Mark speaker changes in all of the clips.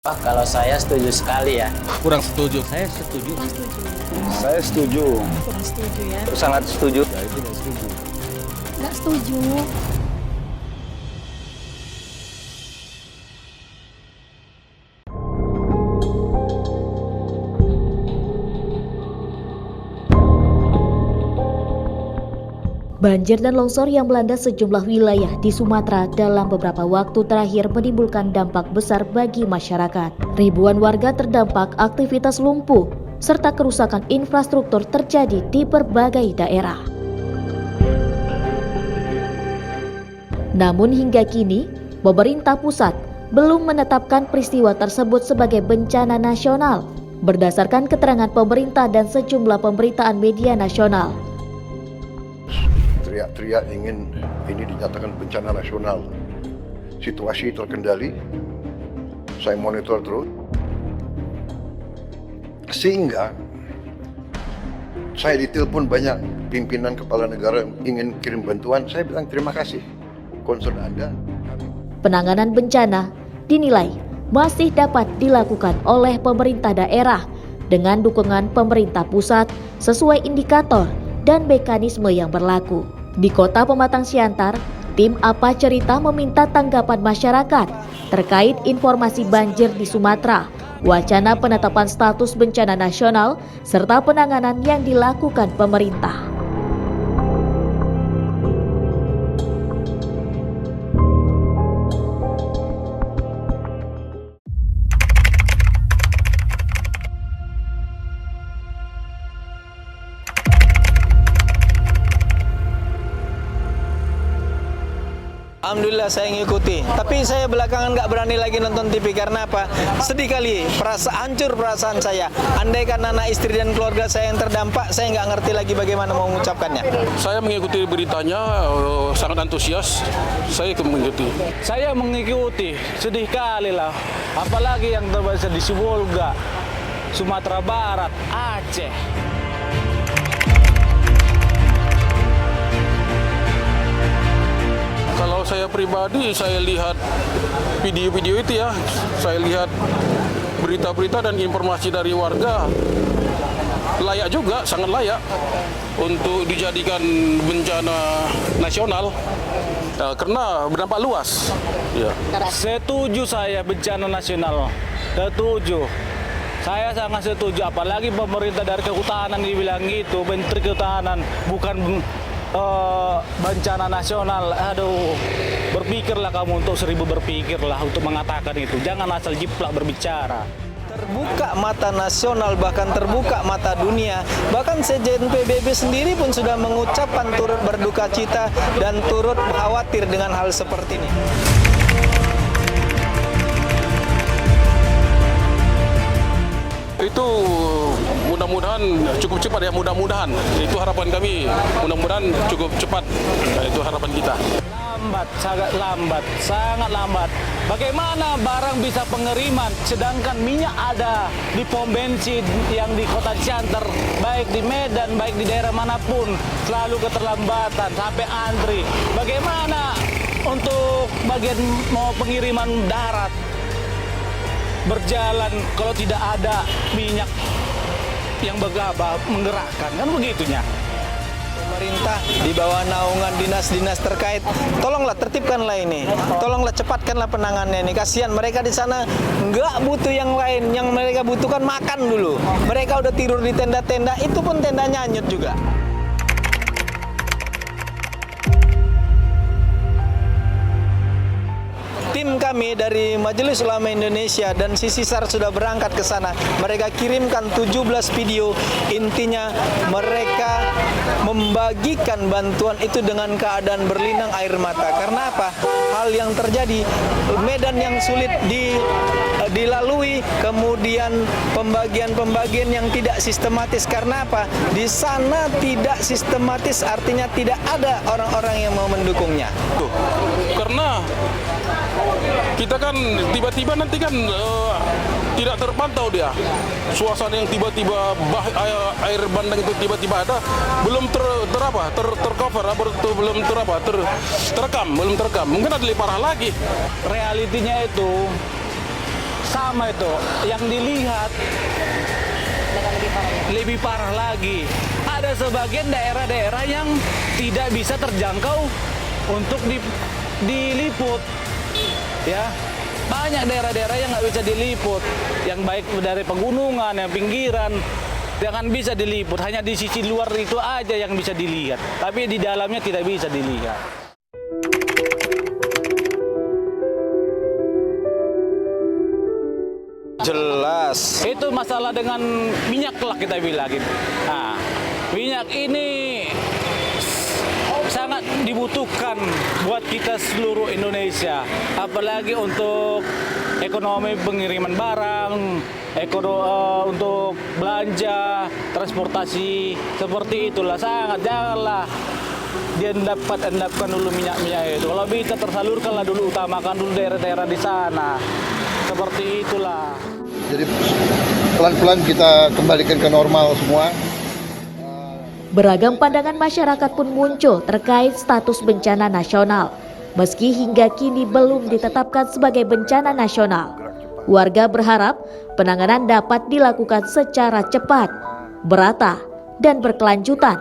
Speaker 1: Wah, kalau saya setuju sekali ya.
Speaker 2: Kurang setuju.
Speaker 3: Saya setuju.
Speaker 4: Saya setuju.
Speaker 5: Kurang setuju ya.
Speaker 4: Sangat setuju.
Speaker 2: Saya tidak setuju.
Speaker 5: Nggak setuju.
Speaker 6: Banjir dan longsor yang melanda sejumlah wilayah di Sumatera dalam beberapa waktu terakhir menimbulkan dampak besar bagi masyarakat. Ribuan warga terdampak aktivitas lumpuh, serta kerusakan infrastruktur terjadi di berbagai daerah. Namun hingga kini, pemerintah pusat belum menetapkan peristiwa tersebut sebagai bencana nasional, berdasarkan keterangan pemerintah dan sejumlah pemberitaan media nasional.
Speaker 7: Teriak-teriak ingin ini dinyatakan bencana nasional. Situasi terkendali, saya monitor terus, sehingga saya ditelepon banyak pimpinan kepala negara yang ingin kirim bantuan. Saya bilang terima kasih, concern Anda.
Speaker 6: Penanganan bencana dinilai masih dapat dilakukan oleh pemerintah daerah dengan dukungan pemerintah pusat sesuai indikator dan mekanisme yang berlaku. Di Kota Pematang Siantar, tim Apa Cerita meminta tanggapan masyarakat terkait informasi banjir di Sumatera, wacana penetapan status bencana nasional, serta penanganan yang dilakukan pemerintah.
Speaker 1: Alhamdulillah saya ngikuti, tapi saya belakangan nggak berani lagi nonton TV karena apa? Sedih kali, hancur perasaan saya. Andai kan anak istri dan keluarga saya yang terdampak, saya nggak ngerti lagi bagaimana mau mengucapkannya.
Speaker 2: Saya mengikuti beritanya, sangat antusias. Saya mengikuti.
Speaker 3: Saya mengikuti, sedih kali lah. Apalagi yang terjadi di Sibolga, Sumatera Barat, Aceh.
Speaker 2: Kalau saya pribadi, saya lihat video-video itu ya, saya lihat berita-berita dan informasi dari warga, layak juga, sangat layak untuk dijadikan bencana nasional karena berdampak luas. Ya.
Speaker 3: Setuju saya bencana nasional. Setuju. Saya sangat setuju, apalagi pemerintah dari kehutanan dibilang gitu, Menteri Kehutanan, bukan bencana nasional. Aduh, berpikirlah kamu untuk 1000 berpikirlah untuk mengatakan itu. Jangan asal jiplak berbicara.
Speaker 1: Terbuka mata nasional, bahkan terbuka mata dunia. Bahkan Sekjen PBB sendiri pun sudah mengucapkan turut berduka cita dan turut khawatir dengan hal seperti ini.
Speaker 2: Itu mudah-mudahan cukup cepat ya, mudah-mudahan. Itu harapan kami, mudah-mudahan cukup cepat. Nah, itu harapan kita.
Speaker 3: Lambat, sangat lambat. Bagaimana barang bisa pengiriman, sedangkan minyak ada di pom bensin yang di Kota Siantar, baik di Medan, baik di daerah manapun, selalu keterlambatan sampai antri. Bagaimana untuk bagian mau pengiriman darat berjalan kalau tidak ada minyak yang bergabah menggerakkan, kan begitunya.
Speaker 1: Pemerintah di bawah naungan dinas-dinas terkait, tolonglah tertibkanlah ini, tolonglah cepatkanlah penanganannya ini. Kasihan mereka di sana nggak butuh yang lain, yang mereka butuhkan makan dulu. Mereka udah tidur di tenda-tenda, itu pun tendanya hanyut juga. Tim kami dari Majelis Ulama Indonesia dan Sisisar sudah berangkat ke sana. Mereka kirimkan 17 video. Intinya mereka membagikan bantuan itu dengan keadaan berlinang air mata. Karena apa? Hal yang terjadi, medan yang sulit dilalui, kemudian pembagian-pembagian yang tidak sistematis. Karena apa? Di sana tidak sistematis, artinya tidak ada orang-orang yang mau mendukungnya.
Speaker 2: Karena kita kan tiba-tiba nanti kan tidak terpantau dia. Suasana yang tiba-tiba air bandang itu tiba-tiba ada, belum tercover, terekam. Mungkin ada lebih parah lagi.
Speaker 3: Realitinya itu sama itu. Yang dilihat lebih parah lagi. Ada sebagian daerah-daerah yang tidak bisa terjangkau untuk diliput. Ya, banyak daerah-daerah yang nggak bisa diliput. Yang baik dari pegunungan, yang pinggiran, jangan bisa diliput. Hanya di sisi luar itu aja yang bisa dilihat. Tapi di dalamnya tidak bisa dilihat.
Speaker 1: Jelas.
Speaker 3: Itu masalah dengan minyak lah kita bilang gitu. Nah, minyak ini sangat dibutuhkan buat kita seluruh Indonesia, apalagi untuk ekonomi pengiriman barang, untuk belanja, transportasi, seperti itulah sangat. Janganlah dia endapkan dulu minyak-minyak itu. Kalau bisa tersalurkanlah dulu, utamakan dulu daerah-daerah di sana. Seperti itulah.
Speaker 7: Jadi pelan-pelan kita kembalikan ke normal semua.
Speaker 6: Beragam pandangan masyarakat pun muncul terkait status bencana nasional. Meski hingga kini belum ditetapkan sebagai bencana nasional, warga berharap penanganan dapat dilakukan secara cepat, merata, dan berkelanjutan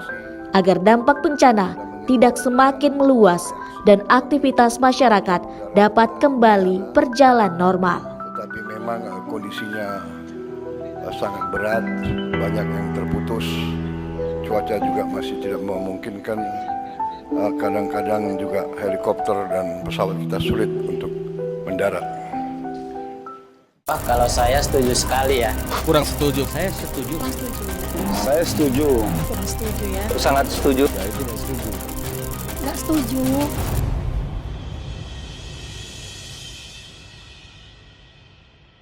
Speaker 6: agar dampak bencana tidak semakin meluas dan aktivitas masyarakat dapat kembali berjalan normal.
Speaker 7: Tetapi memang kondisinya sangat berat, banyak yang terputus. Cuaca juga masih tidak memungkinkan, kadang-kadang juga helikopter dan pesawat kita sulit untuk mendarat.
Speaker 8: Kalau saya setuju sekali ya.
Speaker 2: Kurang setuju.
Speaker 3: Saya setuju.
Speaker 5: Kurang setuju.
Speaker 4: Saya setuju.
Speaker 5: Kurang setuju ya.
Speaker 4: Sangat setuju.
Speaker 5: Nggak setuju.